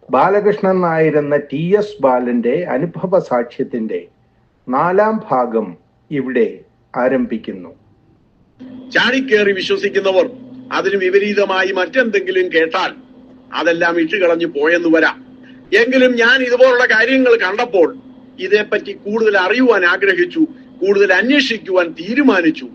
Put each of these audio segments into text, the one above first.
Balakrishnan നായരെന്ന TS ബാലന്റെ അനുഭവ സാക്ഷ്യത്തിന്റെ 4ാം ഭാഗം ഇവിടെ ആരംഭിക്കുന്നു. ചാടിക്കേറി വിശ്വസിക്കുന്നവർ അതിന് വിപരീതമായി മറ്റെന്തെങ്കിലും കേട്ടാൽ അതെല്ലാം ഇട്ടുകളഞ്ഞു പോയെന്ന് വരാം. എങ്കിലും ഞാൻ ഇതുപോലുള്ള കാര്യങ്ങൾ കണ്ടപ്പോൾ ഇതേപ്പറ്റി കൂടുതൽ അറിയുവാൻ ആഗ്രഹിച്ചു, കൂടുതൽ അന്വേഷിക്കുവാൻ തീരുമാനിച്ചു.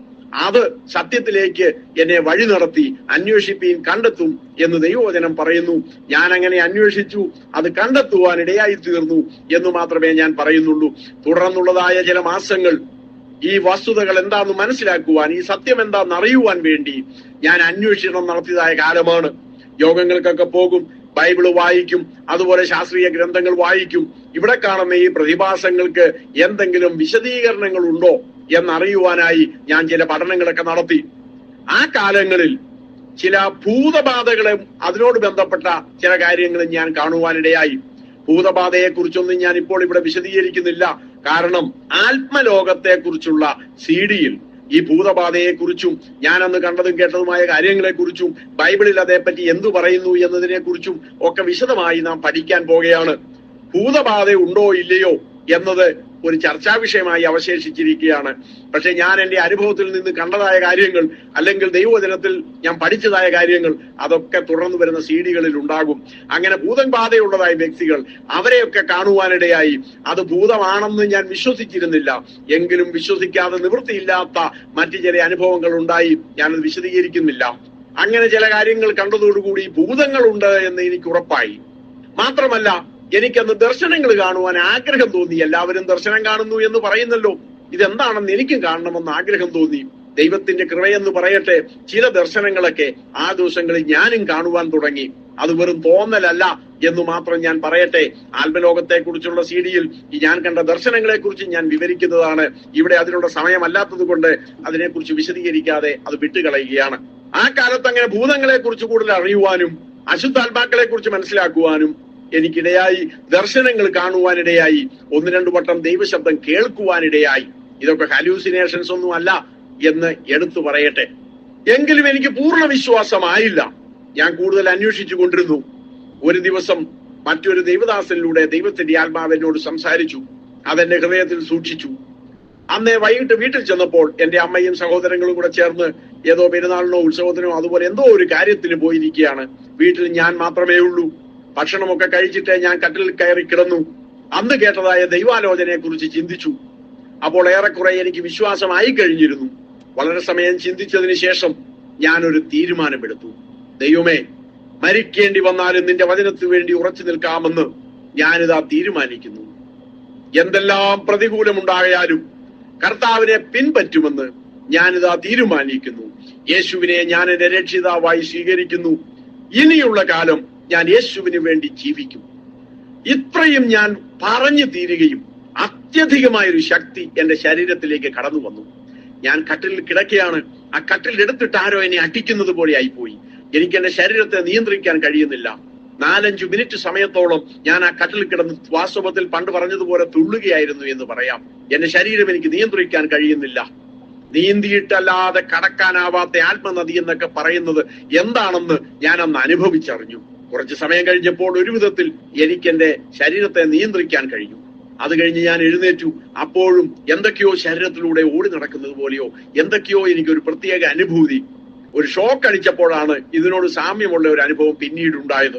അത് സത്യത്തിലേക്ക് എന്നെ വഴി നടത്തി. അന്വേഷിപ്പീൻ കണ്ടെത്തും എന്ന് ദൈവവചനം പറയുന്നു. ഞാൻ അങ്ങനെ അന്വേഷിച്ചു, അത് കണ്ടെത്തുവാൻ ഇടയായി തീർന്നു എന്ന് മാത്രമേ ഞാൻ പറയുന്നുള്ളൂ. തുടർന്നുള്ളതായ ചില മാസങ്ങൾ ഈ വസ്തുതകൾ എന്താണെന്ന് മനസ്സിലാക്കുവാൻ, ഈ സത്യം എന്താണെന്ന് അറിയുവാൻ വേണ്ടി ഞാൻ അന്വേഷണം നടത്തിയതായ കാലമാണ്. യോഗങ്ങൾക്കൊക്കെ പോകും, ബൈബിള് വായിക്കും, അതുപോലെ ശാസ്ത്രീയ ഗ്രന്ഥങ്ങൾ വായിക്കും. ഇവിടെ കാണുന്ന ഈ പ്രതിഭാസങ്ങൾക്ക് എന്തെങ്കിലും വിശദീകരണങ്ങൾ ഉണ്ടോ എന്നറിയുവാനായി ഞാൻ ചില പഠനങ്ങളൊക്കെ നടത്തി. ആ കാലങ്ങളിൽ ചില ഭൂതബാധകളെ അതിനോട് ബന്ധപ്പെട്ട ചില കാര്യങ്ങളും ഞാൻ കാണുവാനിടയായി. ഭൂതബാധയെ കുറിച്ചൊന്നും ഞാൻ ഇപ്പോൾ ഇവിടെ വിശദീകരിക്കുന്നില്ല. കാരണം ആത്മലോകത്തെ കുറിച്ചുള്ള CD-യിൽ ഈ ഭൂതബാധയെ കുറിച്ചും ഞാൻ അന്ന് കണ്ടതും കേട്ടതുമായ കാര്യങ്ങളെ കുറിച്ചും ബൈബിളിൽ അതേപ്പറ്റി എന്തു പറയുന്നു എന്നതിനെ കുറിച്ചും ഒക്കെ വിശദമായി നാം പഠിക്കാൻ പോകുകയാണ്. ഭൂതബാധ ഉണ്ടോ ഇല്ലയോ എന്നത് ഒരു ചർച്ചാ വിഷയമായി അവശേഷിച്ചിരിക്കുകയാണ്. പക്ഷെ ഞാൻ എൻ്റെ അനുഭവത്തിൽ നിന്ന് കണ്ടതായ കാര്യങ്ങൾ, അല്ലെങ്കിൽ ദൈവവചനത്തിൽ ഞാൻ പഠിച്ചതായ കാര്യങ്ങൾ, അതൊക്കെ തുടർന്ന് വരുന്ന CD-കളിൽ ഉണ്ടാകും. അങ്ങനെ ഭൂതബാധയുള്ളതായ വ്യക്തികൾ, അവരെയൊക്കെ കാണുവാനിടയായി. അത് ഭൂതമാണെന്ന് ഞാൻ വിശ്വസിച്ചിരുന്നില്ല. എങ്കിലും വിശ്വസിക്കാതെ നിവൃത്തിയില്ലാത്ത മറ്റു ചില അനുഭവങ്ങൾ ഉണ്ടായി. ഞാനത് വിശദീകരിക്കുന്നില്ല. അങ്ങനെ ചില കാര്യങ്ങൾ കണ്ടതോടുകൂടി ഭൂതങ്ങളുണ്ട് എന്ന് എനിക്ക് ഉറപ്പായി. മാത്രമല്ല, എനിക്കന്ന് ദർശനങ്ങൾ കാണുവാൻ ആഗ്രഹം തോന്നി. എല്ലാവരും ദർശനം കാണുന്നു എന്ന് പറയുന്നല്ലോ, ഇതെന്താണെന്ന് എനിക്കും കാണണമെന്ന് ആഗ്രഹം തോന്നി. ദൈവത്തിന്റെ കൃപയെന്ന് പറയട്ടെ, ചില ദർശനങ്ങളൊക്കെ ആ ദിവസങ്ങളിൽ ഞാനും കാണുവാൻ തുടങ്ങി. അത് വെറും തോന്നലല്ല എന്ന് മാത്രം ഞാൻ പറയട്ടെ. ആത്മലോകത്തെ കുറിച്ചുള്ള CD-യിൽ ഞാൻ കണ്ട ദർശനങ്ങളെ കുറിച്ച് ഞാൻ വിവരിക്കുന്നതാണ്. ഇവിടെ അതിനുള്ള സമയമല്ലാത്തത് കൊണ്ട് അതിനെക്കുറിച്ച് വിശദീകരിക്കാതെ അത് വിട്ടുകളയുകയാണ്. ആ കാലത്ത് അങ്ങനെ ഭൂതങ്ങളെ കുറിച്ച് കൂടുതൽ അറിയുവാനും അശുദ്ധാത്മാക്കളെ കുറിച്ച് മനസ്സിലാക്കുവാനും എനിക്കിടയായി. ദർശനങ്ങൾ കാണുവാനിടയായി. 1-2 വട്ടം ദൈവശബ്ദം കേൾക്കുവാനിടയായി. ഇതൊക്കെ ഹാലൂസിനേഷൻസ് ഒന്നും അല്ല എന്ന് എടുത്തു പറയട്ടെ. എങ്കിലും എനിക്ക് പൂർണ്ണ വിശ്വാസമായില്ല. ഞാൻ കൂടുതൽ അന്വേഷിച്ചു കൊണ്ടിരുന്നു. ഒരു ദിവസം മറ്റൊരു ദൈവദാസനിലൂടെ ദൈവത്തിന്റെ ആത്മാവ് എന്നോട് സംസാരിച്ചു. അതെന്റെ ഹൃദയത്തിൽ സൂക്ഷിച്ചു. അന്നേ വൈകിട്ട് വീട്ടിൽ ചെന്നപ്പോൾ എന്റെ അമ്മയും സഹോദരങ്ങളും കൂടെ ചേർന്ന് ഏതോ പെരുന്നാളിനോ ഉത്സവത്തിനോ അതുപോലെ എന്തോ ഒരു കാര്യത്തിന് പോയിരിക്കുകയാണ്. വീട്ടിൽ ഞാൻ മാത്രമേ ഉള്ളൂ. ഭക്ഷണമൊക്കെ കഴിച്ചിട്ട് ഞാൻ കട്ടിലിൽ കയറി കിടന്നു. അന്ന് കേട്ടതായ ദൈവാലോചനയെ കുറിച്ച് ചിന്തിച്ചു. അപ്പോൾ ഏറെക്കുറെ എനിക്ക് വിശ്വാസമായി കഴിഞ്ഞിരുന്നു. വളരെ സമയം ചിന്തിച്ചതിന് ശേഷം ഞാനൊരു തീരുമാനമെടുത്തു. ദൈവമേ, മരിക്കേണ്ടി വന്നാലും നിന്റെ വചനത്തിന് വേണ്ടി ഉറച്ചു നിൽക്കാമെന്ന് ഞാനിതാ തീരുമാനിക്കുന്നു. എന്തെല്ലാം പ്രതികൂലമുണ്ടായാലും കർത്താവിനെ പിൻപറ്റുമെന്ന് ഞാനിതാ തീരുമാനിക്കുന്നു. യേശുവിനെ ഞാൻ എന്റെ രക്ഷിതാവായി സ്വീകരിക്കുന്നു. ഇനിയുള്ള കാലം ഞാൻ യേശുവിന് വേണ്ടി ജീവിക്കും. ഇത്രയും ഞാൻ പറഞ്ഞു തീരുകയും അത്യധികമായൊരു ശക്തി എന്റെ ശരീരത്തിലേക്ക് കടന്നു വന്നു. ഞാൻ കട്ടിലിൽ കിടക്കുകയാണ്. ആ കട്ടിൽ എടുത്തിട്ട് ആരോ എന്നെ അടിക്കുന്നത് പോലെ ആയിപ്പോയി. എനിക്ക് എന്റെ ശരീരത്തെ നിയന്ത്രിക്കാൻ കഴിയുന്നില്ല. 4-5 മിനിറ്റ് സമയത്തോളം ഞാൻ ആ കട്ടിലിൽ കിടന്ന് വാസ്തവത്തിൽ പണ്ട് പറഞ്ഞതുപോലെ തുള്ളുകയായിരുന്നു എന്ന് പറയാം. എന്റെ ശരീരം എനിക്ക് നിയന്ത്രിക്കാൻ കഴിയുന്നില്ല. നീന്തിയിട്ടല്ലാതെ കടക്കാനാവാത്ത ആത്മനദി എന്നൊക്കെ പറയുന്നത് എന്താണെന്ന് ഞാൻ അന്ന് അനുഭവിച്ചറിഞ്ഞു. കുറച്ച് സമയം കഴിഞ്ഞപ്പോൾ ഒരു വിധത്തിൽ എനിക്ക് എന്റെ ശരീരത്തെ നിയന്ത്രിക്കാൻ കഴിഞ്ഞു. അത് കഴിഞ്ഞ് ഞാൻ എഴുന്നേറ്റു. അപ്പോഴും എന്തൊക്കെയോ ശരീരത്തിലൂടെ ഓടി നടക്കുന്നത് പോലെയോ എന്തൊക്കെയോ എനിക്കൊരു പ്രത്യേക അനുഭൂതി. ഒരു ഷോക്ക് അടിച്ചപ്പോഴാണ് ഇതിനോട് സാമ്യമുള്ള ഒരു അനുഭവം പിന്നീട് ഉണ്ടായത്.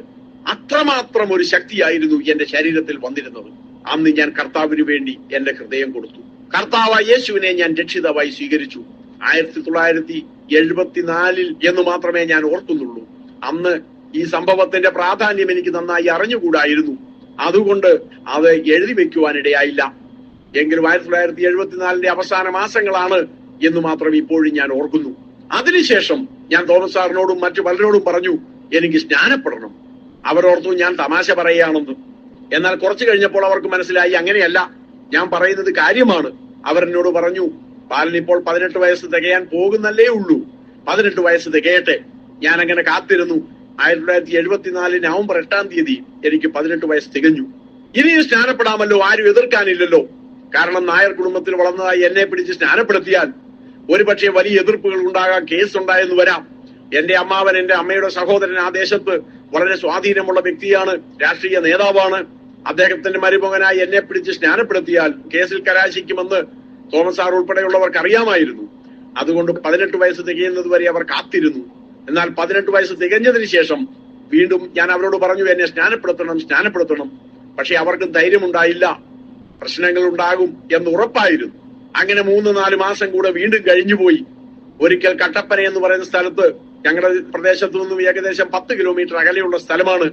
അത്രമാത്രം ഒരു ശക്തിയായിരുന്നു എന്റെ ശരീരത്തിൽ വന്നിരുന്നത്. അന്ന് ഞാൻ കർത്താവിന് വേണ്ടി എന്റെ ഹൃദയം കൊടുത്തു. കർത്താവായ യേശുവിനെ ഞാൻ രക്ഷിതാവായി സ്വീകരിച്ചു. 1974 എന്ന് മാത്രമേ ഞാൻ ഓർക്കുന്നുള്ളൂ. അന്ന് ഈ സംഭവത്തിന്റെ പ്രാധാന്യം എനിക്ക് നന്നായി അറിഞ്ഞുകൂടായിരുന്നു. അതുകൊണ്ട് അത് എഴുതി വെക്കുവാനിടയായില്ല. എങ്കിലും 1974 അവസാന മാസങ്ങളാണ് എന്ന് മാത്രം ഇപ്പോഴും ഞാൻ ഓർക്കുന്നു. അതിനുശേഷം ഞാൻ തോമസ് സാറിനോടും മറ്റു പലരോടും പറഞ്ഞു, എനിക്ക് സ്നാനപ്പെടണം. അവരോർത്തു ഞാൻ തമാശ പറയുകയാണെന്ന്. എന്നാൽ കുറച്ചു കഴിഞ്ഞപ്പോൾ അവർക്ക് മനസ്സിലായി അങ്ങനെയല്ല, ഞാൻ പറയുന്നത് കാര്യമാണ്. അവരെന്നോട് പറഞ്ഞു, ബാലനിപ്പോൾ 18 വയസ്സ് തികയാൻ പോകുന്നല്ലേ ഉള്ളൂ, 18 വയസ്സ് തികയട്ടെ. ഞാൻ അങ്ങനെ കാത്തിരുന്നു. 1974 നവംബർ 8-ാം തീയതി എനിക്ക് 18 വയസ്സ് തികഞ്ഞു. ഇനിയും സ്നാനപ്പെടാമല്ലോ, ആരും എതിർക്കാനില്ലല്ലോ. കാരണം നായർ കുടുംബത്തിൽ വളർന്നതായി എന്നെ പിടിച്ച് സ്നാനപ്പെടുത്തിയാൽ ഒരുപക്ഷെ വലിയ എതിർപ്പുകൾ ഉണ്ടാകാൻ, കേസ് ഉണ്ടായെന്ന് വരാം. എന്റെ അമ്മാവൻ, എന്റെ അമ്മയുടെ സഹോദരൻ ആ ദേശത്ത് വളരെ സ്വാധീനമുള്ള വ്യക്തിയാണ്, രാഷ്ട്രീയ നേതാവാണ്. അദ്ദേഹത്തിന്റെ മരുമകനായി എന്നെ പിടിച്ച് സ്നാനപ്പെടുത്തിയാൽ കേസിൽ കലാശിക്കുമെന്ന് തോമസ് സാർ ഉൾപ്പെടെയുള്ളവർക്ക് അറിയാമായിരുന്നു. അതുകൊണ്ട് 18 വയസ്സ് തികയുന്നത് വരെ അവർ കാത്തിരുന്നു. എന്നാൽ 18 വയസ്സ് തികഞ്ഞതിന് ശേഷം വീണ്ടും ഞാൻ അവരോട് പറഞ്ഞു, എന്നെ സ്നാനപ്പെടുത്തണം. പക്ഷെ അവർക്കും ധൈര്യമുണ്ടായില്ല, പ്രശ്നങ്ങൾ ഉണ്ടാകും എന്ന് ഉറപ്പായിരുന്നു. അങ്ങനെ 3-4 മാസം കൂടെ വീണ്ടും കഴിഞ്ഞുപോയി. ഒരിക്കൽ കട്ടപ്പന എന്ന് പറയുന്ന സ്ഥലത്ത്, ഞങ്ങളുടെ പ്രദേശത്തു നിന്നും ഏകദേശം 10 കിലോമീറ്റർ അകലെയുള്ള സ്ഥലമാണ്,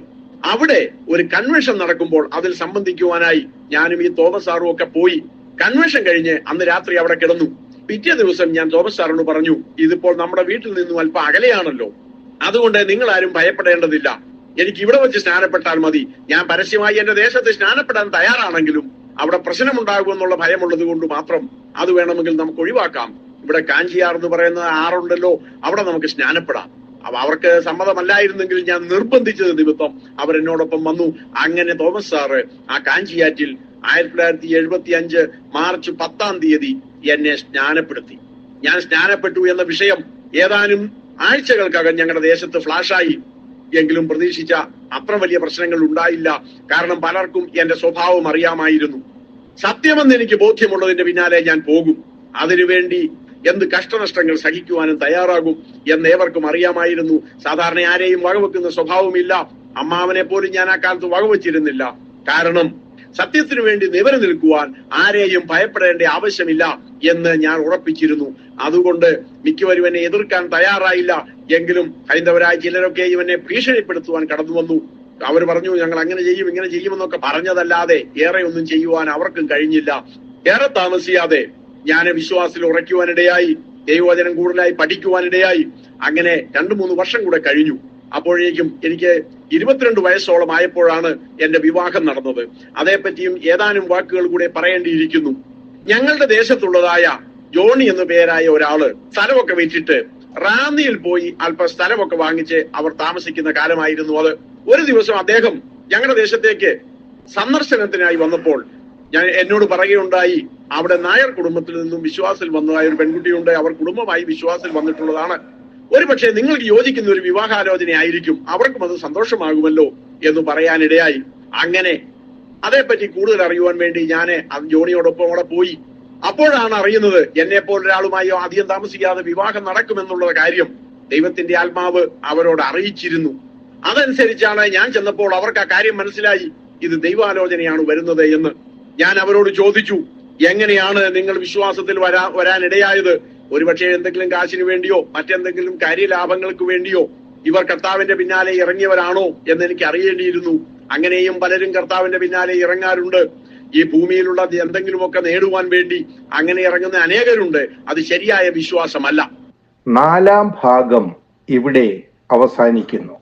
അവിടെ ഒരു കൺവെൻഷൻ നടക്കുമ്പോൾ അതിൽ സംബന്ധിക്കുവാനായി ഞാനും ഈ തോമസ് സാറും ഒക്കെ പോയി. കൺവെൻഷൻ കഴിഞ്ഞ് അന്ന് രാത്രി അവിടെ കിടന്നു. പിറ്റേ ദിവസം ഞാൻ തോമസ് സാറിനോട് പറഞ്ഞു, ഇതിപ്പോൾ നമ്മുടെ വീട്ടിൽ നിന്നും അല്പം അകലെയാണല്ലോ, അതുകൊണ്ട് നിങ്ങൾ ആരും ഭയപ്പെടേണ്ടതില്ല, എനിക്ക് ഇവിടെ വെച്ച് സ്നാനപ്പെട്ടാൽ മതി. ഞാൻ പരസ്യമായി എന്റെ ദേശത്ത് സ്നാനപ്പെടാൻ തയ്യാറാണെങ്കിലും അവിടെ പ്രശ്നമുണ്ടാകുമെന്നുള്ള ഭയമുള്ളത് കൊണ്ട് മാത്രം അത് വേണമെങ്കിൽ നമുക്ക് ഒഴിവാക്കാം. ഇവിടെ കാഞ്ചിയാർ എന്ന് പറയുന്ന ആറുണ്ടല്ലോ, അവിടെ നമുക്ക് സ്നാനപ്പെടാം. അപ്പൊ അവർക്ക് സമ്മതമല്ലായിരുന്നെങ്കിൽ ഞാൻ നിർബന്ധിച്ചത് നിമിത്തം അവരെന്നോടൊപ്പം വന്നു. അങ്ങനെ തോമസ് സാറ് ആ കാഞ്ചിയാറ്റിൽ 1975 മാർച്ച് 10-ാം തീയതി എന്നെ സ്നാനപ്പെടുത്തി. ഞാൻ സ്നാനപ്പെട്ടു എന്ന വിഷയം ഏതാനും ആഴ്ചകൾക്കകം ഞങ്ങളുടെ ദേശത്ത് ഫ്ലാഷായി. എങ്കിലും പ്രതീക്ഷിച്ച അത്ര വലിയ പ്രശ്നങ്ങൾ ഉണ്ടായില്ല. കാരണം പലർക്കും എന്റെ സ്വഭാവം അറിയാമായിരുന്നു. സത്യമെന്ന് എനിക്ക് ബോധ്യമുള്ളതിന്റെ പിന്നാലെ ഞാൻ പോകും. അതിനുവേണ്ടി എന്ത് കഷ്ടനഷ്ടങ്ങൾ സഹിക്കുവാനും തയ്യാറാകും എന്ന് ഏവർക്കും അറിയാമായിരുന്നു. സാധാരണ ആരെയും വകവെക്കുന്ന സ്വഭാവമില്ല. അമ്മാവനെ പോലും ഞാൻ ആ കാലത്ത് വകവെച്ചിരുന്നില്ല. കാരണം സത്യത്തിനു വേണ്ടി നിവരു നിൽക്കുവാൻ ആരെയും ഭയപ്പെടേണ്ട ആവശ്യമില്ല എന്ന് ഞാൻ ഉറപ്പിച്ചിരുന്നു. അതുകൊണ്ട് മിക്കവരും എന്നെ എതിർക്കാൻ തയ്യാറായില്ല. എങ്കിലും ഹൈന്ദവരായ ചിലരൊക്കെയും എന്നെ ഭീഷണിപ്പെടുത്തുവാൻ കടന്നു വന്നു. അവർ പറഞ്ഞു, ഞങ്ങൾ അങ്ങനെ ചെയ്യും ഇങ്ങനെ ചെയ്യുമെന്നൊക്കെ പറഞ്ഞതല്ലാതെ ഏറെ ഒന്നും ചെയ്യുവാൻ അവർക്കും കഴിഞ്ഞില്ല. ഏറെ താമസിയാതെ ഞാൻ വിശ്വാസത്തിൽ ഉറയ്ക്കുവാനിടയായി, ദൈവവചനം കൂടുതലായി പഠിക്കുവാനിടയായി. അങ്ങനെ 2-3 വർഷം കൂടെ കഴിഞ്ഞു. അപ്പോഴേക്കും എനിക്ക് 22 വയസ്സോളം ആയപ്പോഴാണ് എന്റെ വിവാഹം നടന്നത്. അതേപ്പറ്റിയും ഏതാനും വാക്കുകൾ കൂടെ പറയേണ്ടിയിരിക്കുന്നു. ഞങ്ങളുടെ ദേശത്തുള്ളതായ ജോണി എന്നു പേരായ ഒരാള് സ്ഥലമൊക്കെ വിറ്റിട്ട് റാന്നിയിൽ പോയി അല്പ സ്ഥലമൊക്കെ വാങ്ങിച്ച് അവർ താമസിക്കുന്ന കാലമായിരുന്നു അത്. ഒരു ദിവസം അദ്ദേഹം ഞങ്ങളുടെ ദേശത്തേക്ക് സന്ദർശനത്തിനായി വന്നപ്പോൾ എന്നോട് പറയുകയുണ്ടായി, അവിടെ നായർ കുടുംബത്തിൽ നിന്നും വിശ്വാസത്തിൽ വന്നതായ ഒരു പെൺകുട്ടിയുണ്ട്, അവർ കുടുംബമായി വിശ്വാസത്തിൽ വന്നിട്ടുള്ളതാണ്. ഒരു പക്ഷേ നിങ്ങൾക്ക് യോജിക്കുന്ന ഒരു വിവാഹാലോചന ആയിരിക്കും, അവർക്കും അത് സന്തോഷമാകുമല്ലോ എന്ന് പറയാനിടയായി. അങ്ങനെ അതേപ്പറ്റി കൂടുതൽ അറിയുവാൻ വേണ്ടി ഞാൻ ജോണിയോടൊപ്പം അവിടെ പോയി. അപ്പോഴാണ് അറിയുന്നത് എന്നെ പോലൊരാളുമായി അധികം താമസിക്കാതെ വിവാഹം നടക്കുമെന്നുള്ള കാര്യം ദൈവത്തിന്റെ ആത്മാവ് അവരോട് അറിയിച്ചിരുന്നു. അതനുസരിച്ചാണ് ഞാൻ ചെന്നപ്പോൾ അവർക്ക് ആ കാര്യം മനസ്സിലായി, ഇത് ദൈവാലോചനയാണ് വരുന്നത് എന്ന്. ഞാൻ അവരോട് ചോദിച്ചു, എങ്ങനെയാണ് നിങ്ങൾ വിശ്വാസത്തിൽ വരാനിടയായത്? ഒരുപക്ഷെ എന്തെങ്കിലും കാശിന് വേണ്ടിയോ മറ്റെന്തെങ്കിലും കാര്യലാഭങ്ങൾക്ക് വേണ്ടിയോ ഇവർ കർത്താവിന്റെ പിന്നാലെ ഇറങ്ങിയവരാണോ എന്ന് എനിക്ക് അറിയേണ്ടിയിരുന്നു. അങ്ങനെയും പലരും കർത്താവിന്റെ പിന്നാലെ ഇറങ്ങാറുണ്ട്. ഈ ഭൂമിയിലുള്ള എന്തെങ്കിലുമൊക്കെ നേടുവാൻ വേണ്ടി അങ്ങനെ ഇറങ്ങുന്ന അനേകരുണ്ട്. അത് ശരിയായ വിശ്വാസമല്ല. 4-ാം ഭാഗം ഇവിടെ അവസാനിക്കുന്നു.